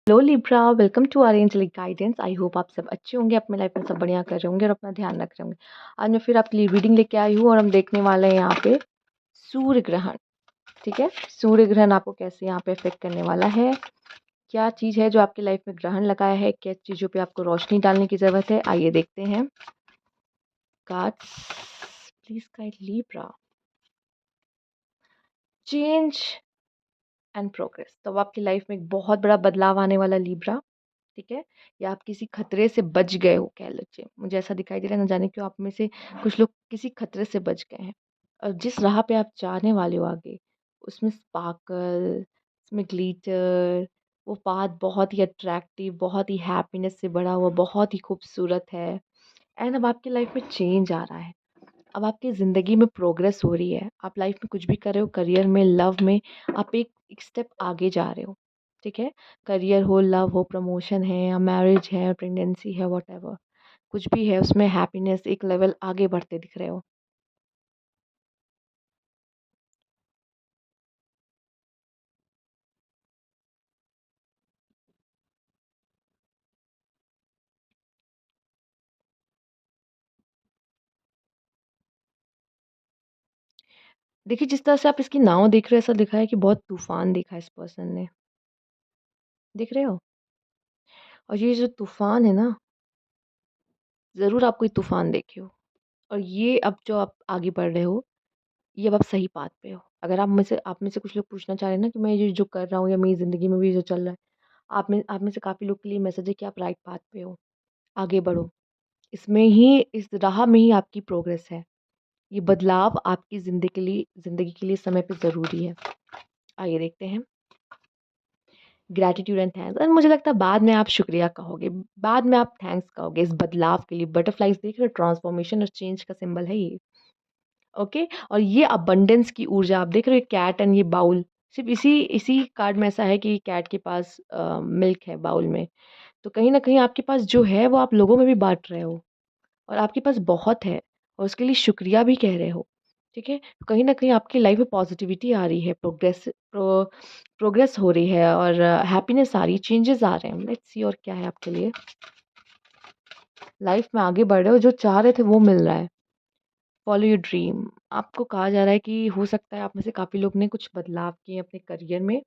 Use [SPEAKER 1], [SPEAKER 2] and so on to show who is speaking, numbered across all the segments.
[SPEAKER 1] Hello Libra, welcome to our angelic guidance. I hope आप सब अच्छे होंगे, अपने लाइफ में सब बढ़िया कर रहे होंगे और अपना ध्यान रख रहे होंगे। आज मैं फिर आपके लिए रीडिंग लेके आई हूँ और हम देखने वाले हैं यहाँ पे सूर्य ग्रहण। ठीक है, सूर्य ग्रहण आपको कैसे यहाँ पे इफेक्ट करने वाला है, क्या चीज़ है जो आपकी लाइफ में ग्रहण लगाया है, क्या चीज़ों पे आपको रोशनी डालने की ज़रूरत है। आइए देखते हैं। Cards please guide Libra. Change and progress. तो अब आपकी लाइफ में एक बहुत बड़ा बदलाव आने वाला लिब्रा। ठीक है, या आप किसी खतरे से बच गए हो, कह लीजिए। मुझे ऐसा दिखाई दे रहा है, ना जाने क्यों आप में से कुछ लोग किसी खतरे से बच गए हैं। और जिस राह पे आप जाने वाले हो आगे, उसमें स्पार्कल, उसमें ग्लिटर, वो पाथ बहुत ही अट्रैक्टिव, बहुत ही हैप्पीनेस से भरा हुआ, बहुत ही खूबसूरत है। एंड अब आपकी लाइफ में चेंज आ रहा है। अब आपकी ज़िंदगी में प्रोग्रेस हो रही है। आप लाइफ में कुछ भी कर रहे हो, करियर में, लव में, आप एक स्टेप आगे जा रहे हो। ठीक है, करियर हो, लव हो, प्रमोशन है या मैरिज है, प्रेगनेंसी है, वॉट कुछ भी है, उसमें हैप्पीनेस एक लेवल आगे बढ़ते दिख रहे हो। देखिए, जिस तरह से आप इसकी नाव देख रहे हो, ऐसा दिखा है कि बहुत तूफान देखा है इस पर्सन ने। देख रहे हो? और ये जो तूफान है ना, ज़रूर आप कोई तूफान देखे हो। और ये अब जो आप आगे बढ़ रहे हो, ये अब आप सही पाथ पे हो। अगर आप में से कुछ लोग पूछना चाह रहे हैं ना कि मैं ये जो कर रहा हूँ या मेरी ज़िंदगी में भी जो चल रहा है, आप में से काफ़ी लोग के लिए मैसेज है कि आप राइट पाथ पे हो, आगे बढ़ो। इसमें ही, इस राह में ही आपकी प्रोग्रेस है। ये बदलाव आपकी ज़िंदगी के लिए समय पे ज़रूरी है। आइए देखते हैं। Gratitude and thanks. और मुझे लगता है बाद में आप शुक्रिया कहोगे, बाद में आप थैंक्स कहोगे इस बदलाव के लिए। बटरफ्लाइज़ देख रहे हो, ट्रांसफॉर्मेशन और चेंज का सिंबल है ये। ओके, और ये अबंडेंस की ऊर्जा आप देख रहे हो, कैट एंड ये बाउल। सिर्फ इसी इसी कार्ड में ऐसा है कि कैट के पास मिल्क है बाउल में। तो कहीं ना कहीं आपके पास जो है वो आप लोगों में भी बांट रहे हो, और आपके पास बहुत है और उसके लिए शुक्रिया भी कह रहे हो। ठीक है, तो कहीं ना कहीं आपकी लाइफ में पॉजिटिविटी आ रही है, प्रोग्रेस हो रही है और हैप्पीनेस आ रही है, चेंजेस आ रहे हैं। लेट्स सी और क्या है आपके लिए। लाइफ में आगे बढ़ रहे हो, जो चाह रहे थे वो मिल रहा है। Follow your dream. आपको कहा जा रहा है कि हो सकता है आप में से काफ़ी लोग ने कुछ बदलाव किए अपने करियर में,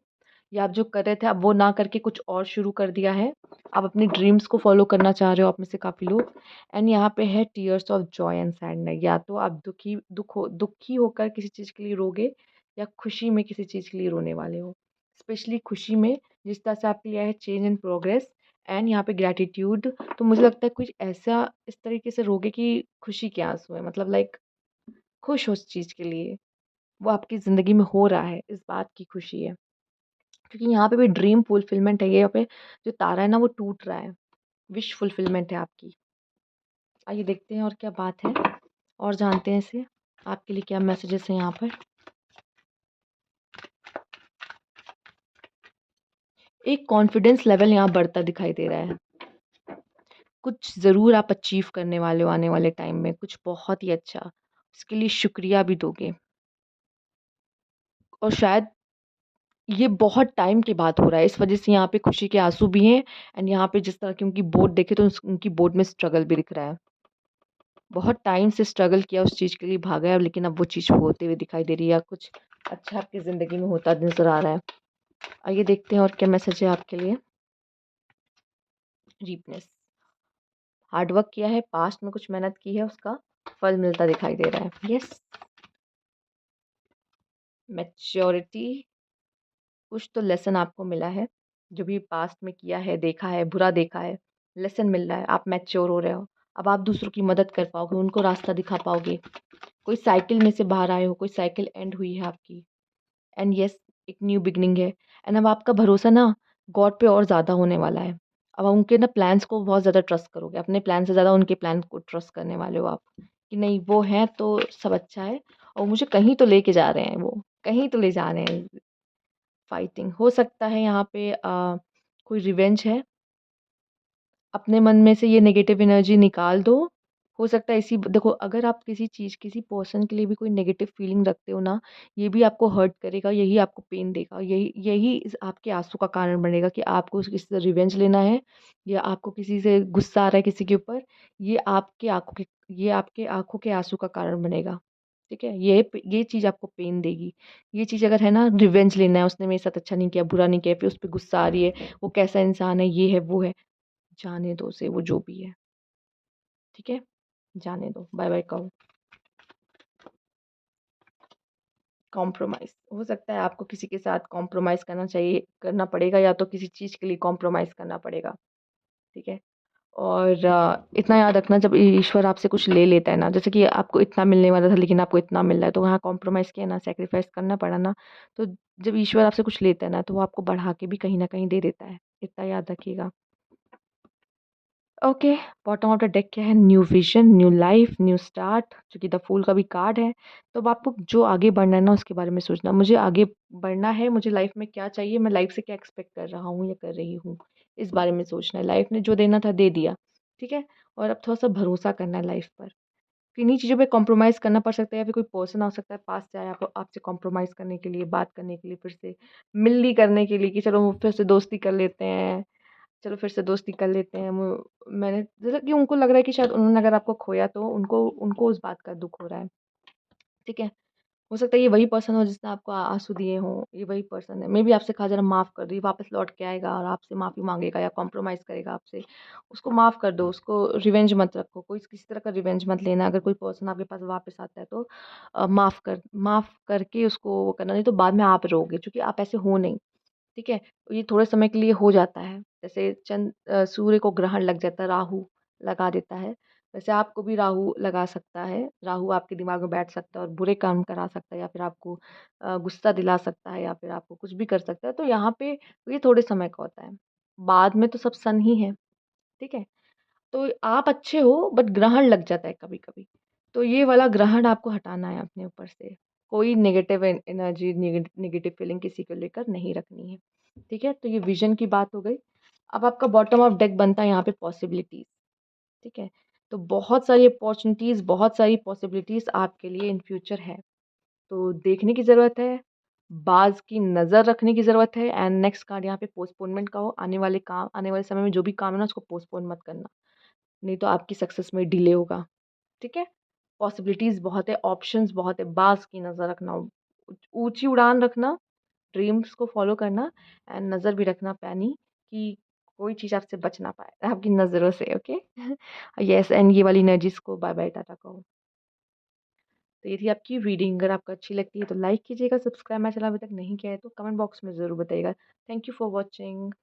[SPEAKER 1] या आप जो कर रहे थे अब वो ना करके कुछ और शुरू कर दिया है। आप अपने ड्रीम्स को फॉलो करना चाह रहे हो, आप में से काफ़ी लोग। एंड यहाँ पे है tears of Joy and sadness. या तो आप दुखी होकर किसी चीज़ के लिए रोगे, या खुशी में किसी चीज़ के लिए रोने वाले हो। स्पेशली खुशी में, जिस तरह से आपके लिए है चेंज इन प्रोग्रेस। एंड यहाँ पे ग्रैटिट्यूड। तो मुझे लगता है कुछ ऐसा इस तरीके से रोगे कि खुशी के आंसू है, मतलब लाइक खुश हो उस चीज़ के लिए, वो आपकी ज़िंदगी में हो रहा है, इस बात की खुशी है। क्योंकि यहाँ पे भी ड्रीम फुलफिलमेंट है, ये यहाँ पे जो तारा है ना वो टूट रहा है, विश फुलफिलमेंट है आपकी। आइए देखते हैं और क्या बात है, और जानते हैं इसे, आपके लिए क्या मैसेजेस हैं यहाँ पर। एक कॉन्फिडेंस लेवल यहाँ बढ़ता दिखाई दे रहा है। कुछ ज़रूर आप अचीव करने वाले हो आने वाले टाइम में, कुछ बहुत ही अच्छा। उसके लिए शुक्रिया भी दोगे, और शायद ये बहुत टाइम के बाद हो रहा है, इस वजह से यहाँ पे खुशी के आंसू भी हैं। एंड यहाँ पे जिस तरह की उनकी बोर्ड देखे तो उनकी बोर्ड में स्ट्रगल भी दिख रहा है। बहुत टाइम से स्ट्रगल किया, उस चीज़ के लिए भागा है, लेकिन अब वो चीज़ होते हुए दिखाई दे रही है, या कुछ अच्छा आपकी ज़िंदगी में होता नज़र आ रहा है। आइए देखते हैं और क्या मैसेज है आपके लिए। रीपनेस। हार्ड वर्क किया है, पास्ट में कुछ मेहनत की है, उसका फल मिलता दिखाई दे रहा है। यस। मैच्योरिटी। कुछ तो लेसन आपको मिला है, जो भी पास्ट में किया है, देखा है, बुरा देखा है, लेसन मिल रहा है, आप मैच्योर हो रहे हो। अब आप दूसरों की मदद कर पाओगे, उनको रास्ता दिखा पाओगे। कोई साइकिल में से बाहर आए हो, कोई साइकिल एंड हुई है आपकी। एंड यस, एक न्यू बिगनिंग है। एंड अब आपका भरोसा ना गॉड पे और ज़्यादा होने वाला है। अब उनके ना प्लान्स को बहुत ज़्यादा ट्रस्ट करोगे, अपने प्लान से ज़्यादा उनके प्लान को ट्रस्ट करने वाले हो आप, कि नहीं वो हैं तो सब अच्छा है, और मुझे कहीं तो लेके जा रहे हैं, वो कहीं तो ले जा रहे हैं। फाइटिंग हो सकता है यहाँ पे, कोई रिवेंज है। अपने मन में से ये नेगेटिव एनर्जी निकाल दो, हो सकता है इसी देखो, अगर आप किसी चीज़ किसी पर्सन के लिए भी कोई नेगेटिव फीलिंग रखते हो ना, ये भी आपको हर्ट करेगा, यही आपको पेन देगा, यही यही आपके आंसू का कारण बनेगा कि आपको किसी से रिवेंज लेना है या आपको किसी से गुस्सा आ रहा है किसी के ऊपर। ये आपके आंखों के आंसू का कारण बनेगा। ठीक है, ये चीज़ आपको पेन देगी। ये चीज़ अगर है ना, रिवेंज लेना है, उसने मेरे साथ अच्छा नहीं किया, बुरा नहीं किया, फिर उस पर गुस्सा आ रही है, वो कैसा इंसान है, ये है वो है, जाने दो उसे, वो जो भी है। ठीक है, जाने दो, बाय बाय कहो। कॉम्प्रोमाइज़ हो सकता है आपको किसी के साथ कॉम्प्रोमाइज़ करना पड़ेगा, या तो किसी चीज़ के लिए कॉम्प्रोमाइज़ करना पड़ेगा, ठीक है? और इतना याद रखना, जब ईश्वर आपसे कुछ ले लेता है ना, जैसे कि आपको इतना मिलने वाला था लेकिन आपको इतना मिल रहा है, तो वहाँ कॉम्प्रोमाइज़ किया ना, सैक्रिफाइस करना पड़ा ना, तो जब ईश्वर आपसे कुछ लेता है ना, तो वो आपको बढ़ा के भी कहीं न कहीं दे देता है, इतना याद रखिएगा। Okay, bottom of the deck क्या है? New vision, new life, new start, जो कि द फूल का भी कार्ड है। तो अब आपको जो आगे बढ़ना है ना, उसके बारे में सोचना। मुझे आगे बढ़ना है, मुझे लाइफ में क्या चाहिए, मैं लाइफ से क्या एक्सपेक्ट कर रहा हूँ या कर रही हूँ, इस बारे में सोचना है। लाइफ ने जो देना था दे दिया, ठीक है? और अब थोड़ा-सा भरोसा करना है लाइफ पर। किन्हीं चीज़ों पे कॉम्प्रोमाइज़ करना पड़ सकता है, या फिर कोई पर्सन आ सकता है पास से आया आप आपसे कॉम्प्रोमाइज़ करने के लिए, बात करने के लिए, फिर से मिलनी करने के लिए कि चलो फिर से दोस्ती कर लेते हैं। चलो फिर से दोस्ती कर लेते हैं। वो मैंने जैसे कि उनको लग रहा है कि शायद उन्होंने अगर आपको खोया, तो उनको उनको उस बात का दुःख हो रहा है, ठीक है? हो सकता है ये वही पर्सन हो जिसने आपको आँसू दिए हों, ये वही पर्सन है। मेबी आपसे कहा जा रहा है माफ़ कर दो, ये वापस लौट के आएगा और आपसे माफ़ी माँगेगा या कॉम्प्रोमाइज़ करेगा आपसे। उसको माफ़ कर दो, उसको रिवेंज मत रखो, कोई किसी तरह का रिवेंज मत लेना। अगर कोई पर्सन आपके पास वापस आता है, तो माफ़ करके उसको वो करना, नहीं तो बाद में आप रोओगे, क्योंकि आप ऐसे हो नहीं। ठीक है? ये थोड़े समय के लिए हो जाता है। जैसे सूर्य को ग्रहण लग जाता है, राहु लगा देता है, वैसे आपको भी राहु लगा सकता है। राहु आपके दिमाग में बैठ सकता है और बुरे काम करा सकता है, या फिर आपको गुस्सा दिला सकता है, या फिर आपको कुछ भी कर सकता है। तो यहाँ पे ये थोड़े समय का होता है। बाद में तो सब सन ही है, ठीक है? तो आप अच्छे हो, बट ग्रहण लग जाता है कभी-कभी। तो ये वाला ग्रहण आपको हटाना है अपने ऊपर से। कोई नेगेटिव एनर्जी, नेगेटिव फीलिंग किसी को लेकर नहीं रखनी है। ठीक है? तो ये विज़न की बात हो गई। अब आपका बॉटम ऑफ डेक बनता है यहाँ पे पॉसिबिलिटीज़, ठीक है? तो बहुत सारी अपॉर्च्युनिटीज़, बहुत सारी पॉसिबिलिटीज़ आपके लिए इन फ्यूचर है। तो देखने की ज़रूरत है, बाज़ की नज़र रखने की ज़रूरत है, एंड नेक्स्ट कार्ड यहाँ पे पोस्टपोनमेंट का हो। आने वाले समय में जो भी काम है ना, उसको पोस्टपोन मत करना। नहीं तो आपकी सक्सेस में डिले होगा, ठीक है? पॉसिबिलिटीज़ बहुत है, ऑप्शंस बहुत है, बाज़ की नज़र रखना, ऊँची उड़ान रखना, ड्रीम्स को फ़ॉलो करना, एंड नज़र भी रखना पैनी, कि कोई चीज़ आपसे बच ना पाए आपकी नज़रों से, ओके? येस, एंड ये वाली एनर्जीज़ को बाय-बाय, टाटा कहो। तो ये थी आपकी रीडिंग। अगर आपको अच्छी लगती है तो लाइक कीजिएगा, सब्सक्राइब मेरा चैनल अभी तक नहीं किया है तो कमेंट बॉक्स में ज़रूर बताइएगा। Thank you for watching.